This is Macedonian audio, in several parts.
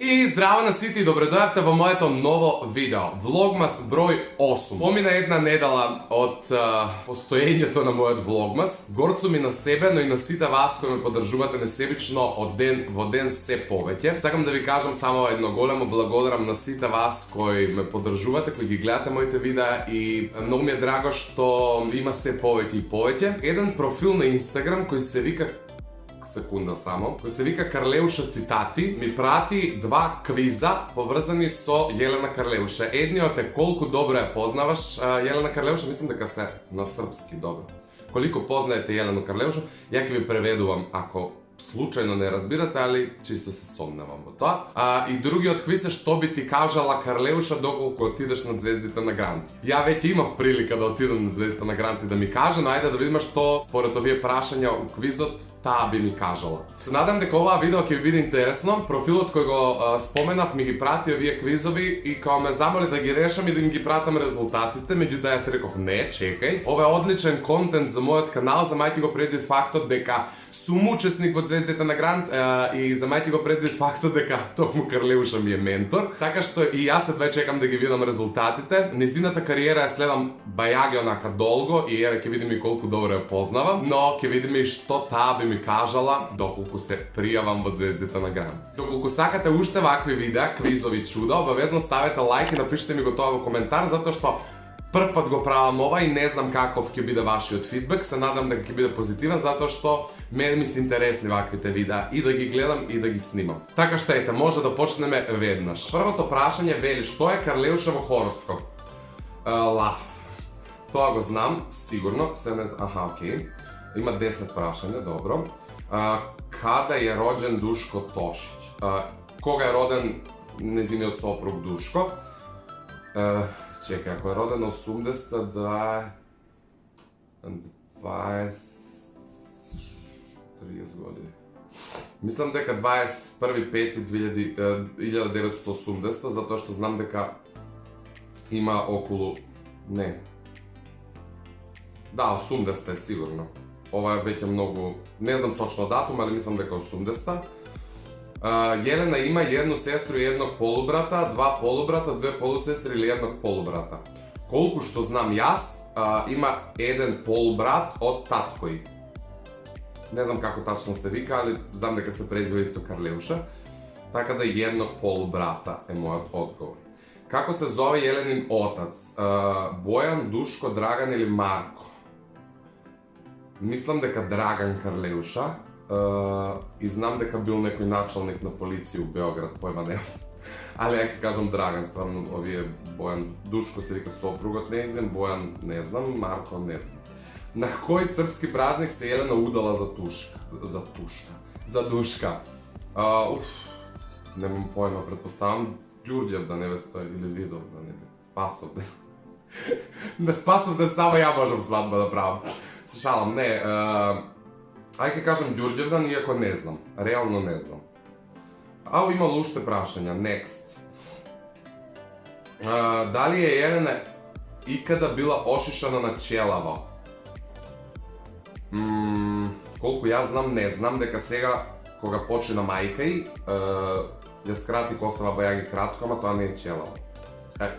И здраво на сите и добредојавте во моето ново видео, Влогмас број 8. Помина една недела од постоењето на мојот Влогмас. Горцу ми на себе, но и на сите вас кои ме поддржувате несебично од ден во ден се повеќе. Сакам да ви кажам само едно големо благодарам на сите вас кои ме поддржувате, кои ги гледате моите видеа и многу ми е драго што има се повеќе и повеќе. Еден профил на Инстаграм кој се вика секунда само, кој се вика Карлеуша цитати, ми прати два квиза поврзани со Јелена Карлеуша. Едниот е колку добро ја познаваш Јелена Карлеуша, мислам дека се на српски добро. Колико познаете Јелену Карлеуша, ја ќе ви преведувам ако случајно не разбирате, али чисто се сомневам во тоа. И другиот квиз е што би ти кажала Карлеуша доколку отидеш на Звездите на Гранти. Ја веќе имав прилика да отидам на Звездите на Гранти да ми каже, но ајде да видиме што според овие прашања у квизот таа би ми кажала. Се надам дека оваа видео ќе ви биде интересно. Профилот кој го споменав ми ги прати овие квизови и као ме замоли да ги решам и да им ги пратам резултатите, меѓутоа јас реков не, чекај. Ова е одличен контент за мојот канал, замајќи го предвид фактот дека сум учесник во Звездите на Грант и замајќи го предвид фактот дека токму Карлеуша ми е ментор. Така што и јас едва чекам да ги видам резултатите. Незината кариера ја следам бајаги онака долго и еве ќе видиме колку добро ја познавам, но ќе видиме и што таа би ми кажала доколку се пријавам во Звездите на Грант. Доколку сакате уште вакви видеа, квизови чуда, обавезно ставете лайк и напишете ми го тоа во коментар, затоа што прв пат го правам ова и не знам каков ќе биде вашиот фидбек. Се надам дека ќе биде позитивен, затоа што мене ми се интересни ваквите видеа и да ги гледам и да ги снимам. Така што ете, може да почнеме веднаш. Првото прашање вели што е Карлеуша во хороскоп? Лав. Тоа го знам, сигурно. Окей. Има 10 прашања, добро. Каде е роđен Душко Тошиć? Кога е роден незиниот сопруг Душко? Чекај, ако е роден 80, да е 20... 30 години. Мислам дека 21.5.1980, затоа што знам дека има околу... Не. Да, 80 е сигурно. Ова е веќе многу... Не знам точно датум, али мислам дека 80. Јелена има едну сестру и едног полубрата, два полубрата, две полусестри или едног полубрата. Колку што знам јас, има еден полубрат од таткој. Не знам како тачно се вика, али знам дека се презива исто Карлеуша. Така да едног полубрата е мојот одговор. Како се зове Јеленин отац? Бојан, Душко, Драган или Марко? Мислам дека Драган Карлеуша. И знам дека бил некој началник на полиција у Београд, појма немам. Али ја ќе кажам Драган, стварно овие Бојан, Душко се вика сопругот нејзин, Бојан не знам, Марко не знам. На кој српски празник се Јелена удала за Душка? Немам појма, предпоставам Ѓурѓев да невеста или Видов да невеста, Спасов да. Не Спасов да само ја можам свадба да правам. Се шалам, не. Ај ќе кажам Ѓурѓевдан, иако не знам. Реално не знам. Имало уште прашања. Next. Дали е Јелена икада била ошишана на челаво? Колку јас знам, не знам дека сега, кога почина мајка ѝ, ја скрати косава бајаги кратко, ама тоа не е челаво.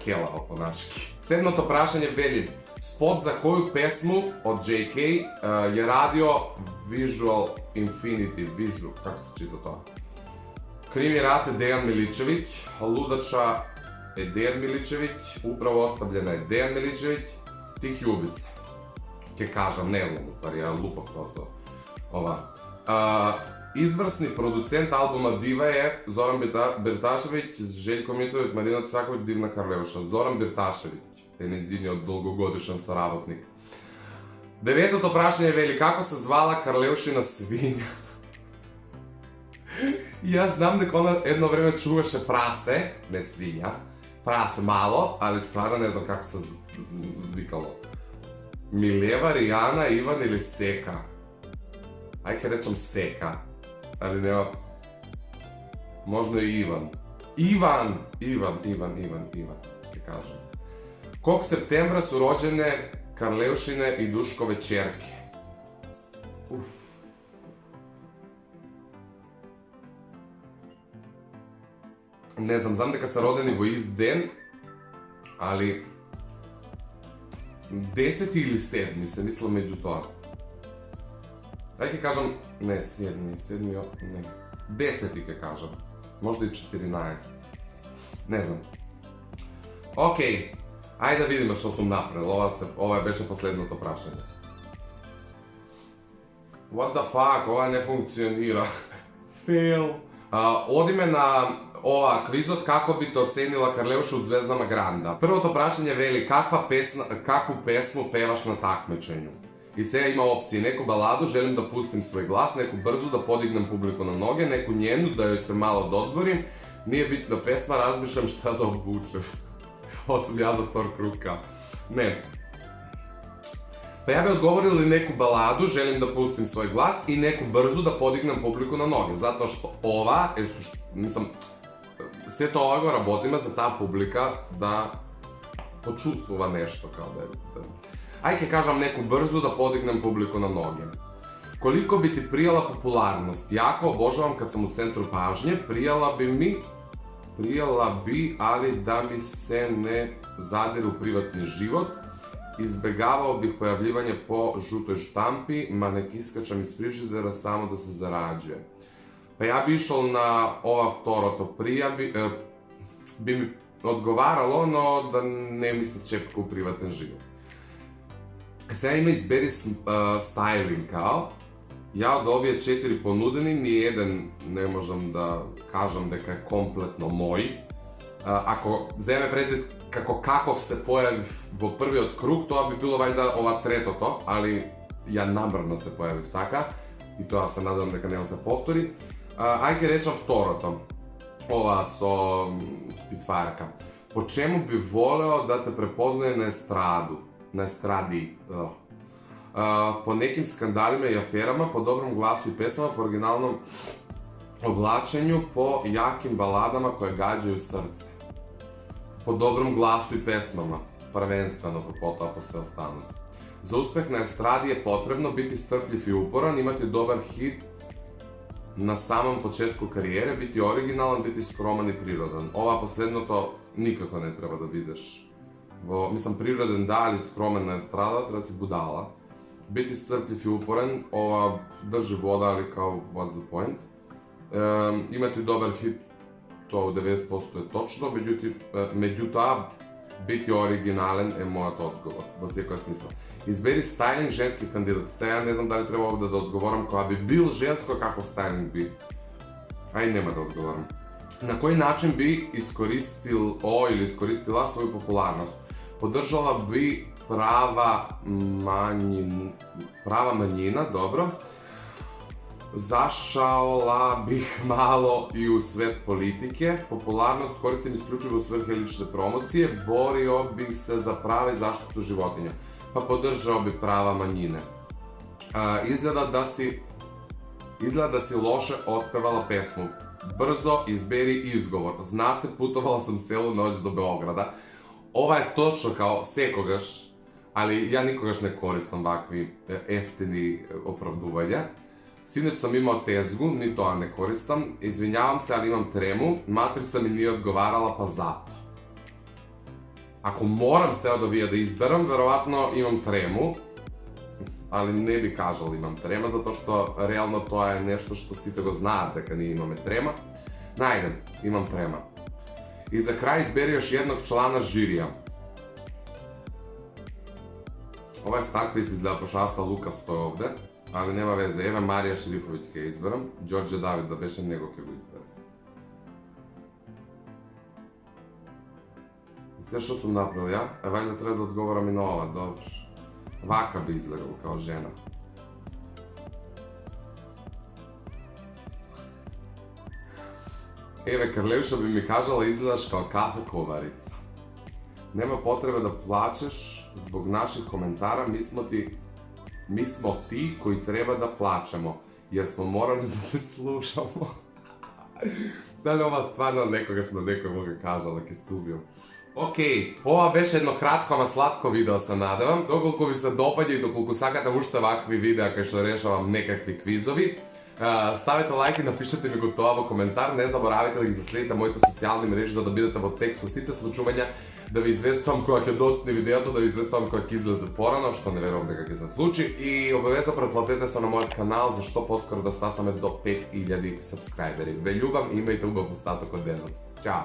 Келаво по нашки. Следното прашање вели, спот за коју песму од JK ја радио Visual Infinity, како се чита тоа? Криви рат е Дејан Миличевиќ, лудача е Дејан Миличевиќ, управо оставljena е Дејан Миличевиќ, Тихи убица. Ке кажам, не знам, ствари, ја лупав просто ова. Изврсни продуцент албума Дива е Зоран Бирташевиќ, Желјко Митовиќ, Марина Цаковиќ, Дивна Карлеуша. Зоран Бирташевиќ е нејзиниот долгогодишен соработник. Деветото прашање вели, како се звала Карлеушина свиња? Јас знам дека она едно време чуваше прасе, не свиња, прасе мало, али стварно не знам како се викало. Милева, Ријана, Иван или Сека? Ај ке речам Сека, али нема... Можно и Иван. Иван, ке кажам. Ког септембра су роđene Карлеушине и Душкове ќерки? ne znam дека ste родени во ист ден, али 10 или 7 се мисля меѓу тоа. Ај ќе кажам, не, 7, не, 10 ќе кажам, можда и 14, не знам. Океј, ајде да видиме што сум направил, ова беше последното прашање. What the fuck, ова не функционира. Fail. Одиме на ова квизот, како би те оценила Карлеуша од Звездана Гранда. Првото прашање вели какву песму певаш на такмичењу. И сега има опции, неку баладу, желим да пустим свој глас, неку брзо да подигнем публику на ноге, неку njenu да јој се мало додворим, nije bitna pesma, razmišljam šta da obučem. Osim ja za vtor kruka. Ne. Pa ja bi odgovorili neku baladu, želim da pustim svoj glas i neku brzu da podignem publiku na noge. Zato što ova, mislim, sve to ovoga работиме za ta publika da počustva nešto kao da je. Aj ke kažem neku brzu da podignem publiku na noge. Koliko bi ti prijala popularnost? Jako obožavam kad sam u centru pažnje, prijala bi, ali da mi se ne zadire u privatni život. Izbegavao bih pojavljivanje po žutoj štampi, ma ne iskačam iz frižidera samo da se zarađuje. Pa ja bi išao na ova vtoroto prija, bi mi odgovaralo, no da ne mi se čepka u privatni život. Сега има избери стайлинг, као. Ја од овие 4 понудени, ни еден не можам да кажам дека е комплетно мој. Ако земе предвид каков се појавив во првиот круг, тоа би било вајда ова третото, али ја намерно се појавив така, и тоа се надевам дека нема се повтори. Ај ке речам второто, ова со Спитфајерка. По чему би волео да те препознае на естради? По неким скандалима и аферама, по добром гласу и песмама, по оригиналном облачењу, по јаким баладама кои гаѓају срце. По добром гласу и песмама, првенствено, по потоа по се останат. За успех на естради е потребно бити стрплив и упоран, имати добар хит на самом почетку кариере, бити оригинален, бити скромен и природен. Ова последното никако не треба да бидеш. Мислам, природен да, али скромен на естрада, треба да си будала. Бити стрплив и упорен, ова држи вода, али као what's the point. Имати добар хит, тоа 90% е точно, меѓутоа, бити оригинален е мојот одговор, во секоја смисла. Избери стайлинг женски кандидат. Сега не знам дали треба овде да одговорам кога би бил женско, каков стайлинг би. Ај нема да одговорам. На кој начин би искористил или искористила своја популарност? Поддржала би права мањина, добро. Зашала бих мало и у свет политике. Популарност користим исклучиво у сврхе личне промоције. Борио бих се за права и заштиту животиња. Па поддржао би права мањине. Изгледа да си лоше отпевала песму. Брзо избери изговор. Знате, путувала сам целу ноќ до Београда. Ова е точно као секогаш, али ја никогаш не користам вакви ефтини оправдувања. Синеч сам имал тезгу, ни тоа не користам. Извинјавам се, али имам трему. Матрица ми не одговарала, па зато. Ако морам сега да вие да изберам, веројатно имам трему, али не би кажал имам трема, затоа што реално тоа е нешто што сите го знаат дека ние имаме трема. Најдем, имам трема. И за крај избери још едног члана жирија. Ова е стар квиз, изгледа пошаца Лукас стои овде, али нема везе. Еве Марија Шерифовиќ ќе изберам, Ѓорđe Давид да беше него ќе го изберам. Се што сум направил ја? Вајде треба да одговорам и на ова, добро. Вака би изгледал као жена. Еве, Карлеуша би ми кажала изгледаш као кафе коварица. Нема потреба да плачеш због наших коментара, ми смо ти кои треба да плачемо, јер смо морали да те слушамо. Дали ова стварно некогаш на некој му го кажала, ке се убиам. Океј, ова беше едно кратко, ама сладко видео, се надевам. Доколку ви се допаѓа и доколку сакате уште вакви видеа кај што решавам некакви квизови, Ставете лайк и напишете ми го тоа во коментар. Не заборавајте да ги заследите моите социјални мрежи за да бидете во текст со сите случувања, да ви известувам кога ќе доцне видеото, да ви известувам кога ќе излезе порано, што не верувам дека ќе се случи. И обавезно претплатете се на мојот канал за што поскоро да стасаме до 5000 сабскрајбери. Ве љубам и имајте убав остаток од денот. Чао!